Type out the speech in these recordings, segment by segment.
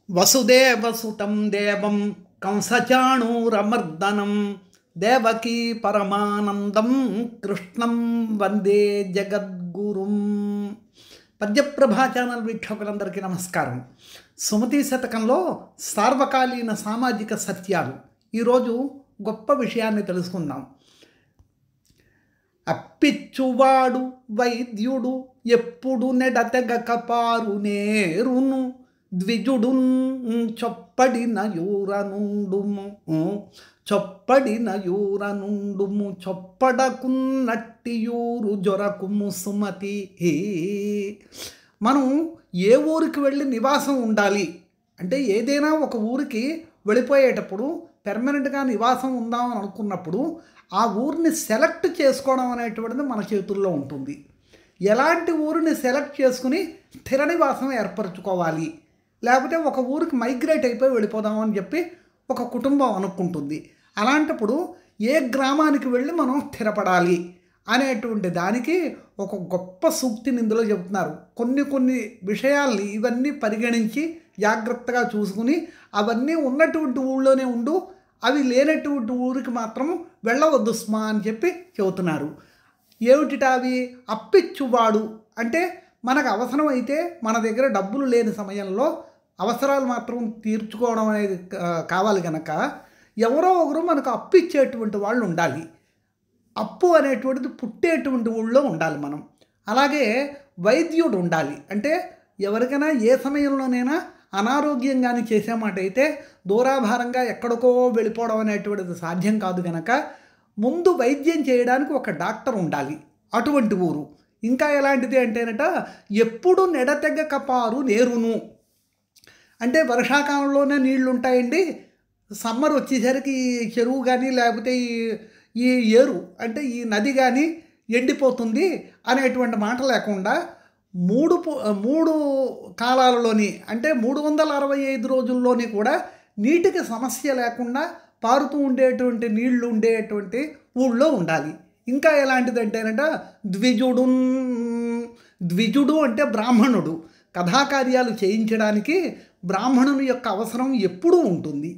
వసుదేవసుతం దేవం కంసచాణూరమర్దనం దేవకీ పరమానందం కృష్ణం వందే జగద్గురుం. పద్యప్రభా ఛానల్ వీక్షకులందరికీ నమస్కారం. సుమతి శతకంలో సార్వకాలీన సామాజిక సత్యాలు. ఈరోజు గొప్ప విషయాన్ని తెలుసుకుందాం. అప్పిచ్చువాడు వైద్యుడు ఎప్పుడు నెడతెగక పారునేరును, ద్విజుడున్ చొప్పడిన యూరనుండుము చొప్పడకున్నట్టి యూరు జొరకుము సుమతి. మనం ఏ ఊరికి వెళ్ళి నివాసం ఉండాలి అంటే, ఏదైనా ఒక ఊరికి వెళ్ళిపోయేటప్పుడు పెర్మనెంట్గా నివాసం ఉందామని అనుకున్నప్పుడు ఆ ఊరిని సెలెక్ట్ చేసుకోవడం అనేటువంటిది మన చేతుల్లో ఉంటుంది. ఎలాంటి ఊరిని సెలెక్ట్ చేసుకుని స్థిర నివాసం ఏర్పరచుకోవాలి, లేకపోతే ఒక ఊరికి మైగ్రేట్ అయిపోయి వెళ్ళిపోదామని చెప్పి ఒక కుటుంబం అనుకుంటుంది. అలాంటప్పుడు ఏ గ్రామానికి వెళ్ళి మనం స్థిరపడాలి అనేటువంటి దానికి ఒక గొప్ప సూక్తిని ఇందులో చెబుతున్నారు. కొన్ని విషయాల్ని ఇవన్నీ పరిగణించి జాగ్రత్తగా చూసుకుని అవన్నీ ఉన్నటువంటి ఊళ్ళోనే ఉండు, అవి లేనటువంటి ఊరికి మాత్రం వెళ్ళవద్దు స్మా అని చెప్పి చెబుతున్నారు. ఏమిటిటా అవి? అప్పిచ్చువాడు అంటే మనకు అవసరమైతే మన దగ్గర డబ్బులు లేని సమయంలో అవసరాలు మాత్రం తీర్చుకోవడం అనేది కావాలి కనుక ఎవరో ఒకరు మనకు అప్పు ఇచ్చేటువంటి వాళ్ళు ఉండాలి. అప్పు అనేటువంటిది పుట్టేటువంటి ఊళ్ళో ఉండాలి మనం. అలాగే వైద్యుడు ఉండాలి. అంటే ఎవరికైనా ఏ సమయంలోనైనా అనారోగ్యం కానీ చేసేమాట అయితే దూరాభారంగా ఎక్కడికో వెళ్ళిపోవడం అనేటువంటిది సాధ్యం కాదు కనుక ముందు వైద్యం చేయడానికి ఒక డాక్టర్ ఉండాలి, అటువంటి ఊరు. ఇంకా ఎలాంటిది అంటేనట, ఎప్పుడు నెడతెగక పారు నేరును అంటే వర్షాకాలంలోనే నీళ్లు ఉంటాయండి, సమ్మర్ వచ్చేసరికి ఈ చెరువు కానీ లేకపోతే ఈ ఏరు అంటే ఈ నది కానీ ఎండిపోతుంది అనేటువంటి మాట లేకుండా మూడు కాలాలలోని అంటే 365 రోజుల్లోని కూడా నీటికి సమస్య లేకుండా పారుతూ ఉండేటువంటి నీళ్లు ఉండేటువంటి ఊళ్ళో ఉండాలి. ఇంకా ఎలాంటిదంటేనట, ద్విజుడు అంటే బ్రాహ్మణుడు. కథాకార్యాలు చేయించడానికి బ్రాహ్మణుని యొక్క అవసరం ఎప్పుడూ ఉంటుంది.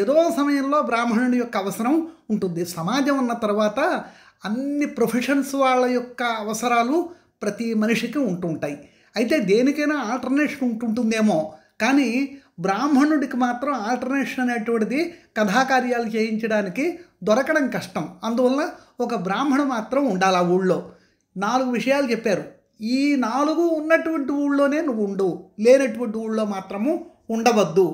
ఏదో సమయంలో బ్రాహ్మణుని యొక్క అవసరం ఉంటుంది. సమాజం ఉన్న తర్వాత అన్ని ప్రొఫెషన్స్ వాళ్ళ యొక్క అవసరాలు ప్రతి మనిషికి ఉంటుంటాయి. అయితే దేనికైనా ఆల్టర్నేషన్ ఉంటుంటుందేమో, కానీ బ్రాహ్మణుడికి మాత్రం ఆల్టర్నేషన్ అనేటువంటిది కథాకార్యాలు చేయించడానికి దొరకడం కష్టం. అందువల్ల ఒక బ్రాహ్మణ మాత్రం ఉండాలి ఆ ఊళ్ళో. 4 విషయాలు చెప్పారు. ఈ 4 ఉన్నటువంటి ఊళ్ళోనే నువ్వు ఉండు, లేనటువంటి ఊళ్ళో మాత్రము ఉండవద్దు,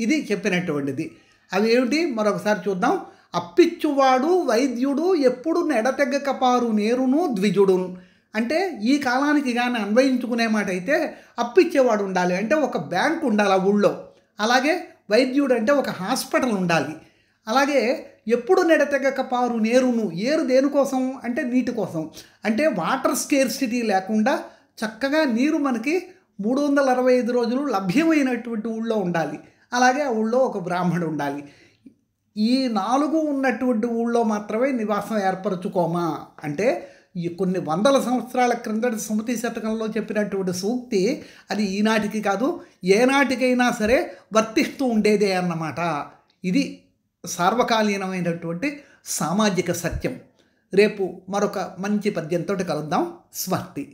ఇది చెప్పినటువంటిది. అవి ఏమిటి మరొకసారి చూద్దాం. అప్పిచ్చువాడు వైద్యుడు ఎప్పుడు నెడతెగక పారు నేరును ద్విజుడున్ అంటే ఈ కాలానికి కానీ అన్వయించుకునే మాట అయితే అప్పిచ్చేవాడు ఉండాలి, అంటే ఒక బ్యాంక్ ఉండాలి ఆ ఊళ్ళో. అలాగే వైద్యుడు అంటే ఒక హాస్పిటల్ ఉండాలి. అలాగే ఎప్పుడు నెడతెగక పారు నేరును, ఏరు దేనికోసం అంటే నీటి కోసం. అంటే వాటర్ స్కేర్సిటీ లేకుండా చక్కగా నీరు మనకి 365 రోజులు లభ్యమైనటువంటి ఊళ్ళో ఉండాలి. అలాగే ఆ ఊళ్ళో ఒక బ్రాహ్మణుడు ఉండాలి. ఈ 4 ఉన్నటువంటి ఊళ్ళో మాత్రమే నివాసం ఏర్పరచుకోమా అంటే కొన్ని వందల సంవత్సరాల క్రిందటి సుమతి శతకంలో చెప్పినటువంటి సూక్తి అది ఈనాటికి కాదు, ఏనాటికైనా సరే వర్తిస్తూ ఉండేదే అన్నమాట. ఇది సార్వకాలీనమైనటువంటి సామాజిక సత్యం. రేపు మరొక మంచి పద్యంతో కలుద్దాం. స్వస్తి.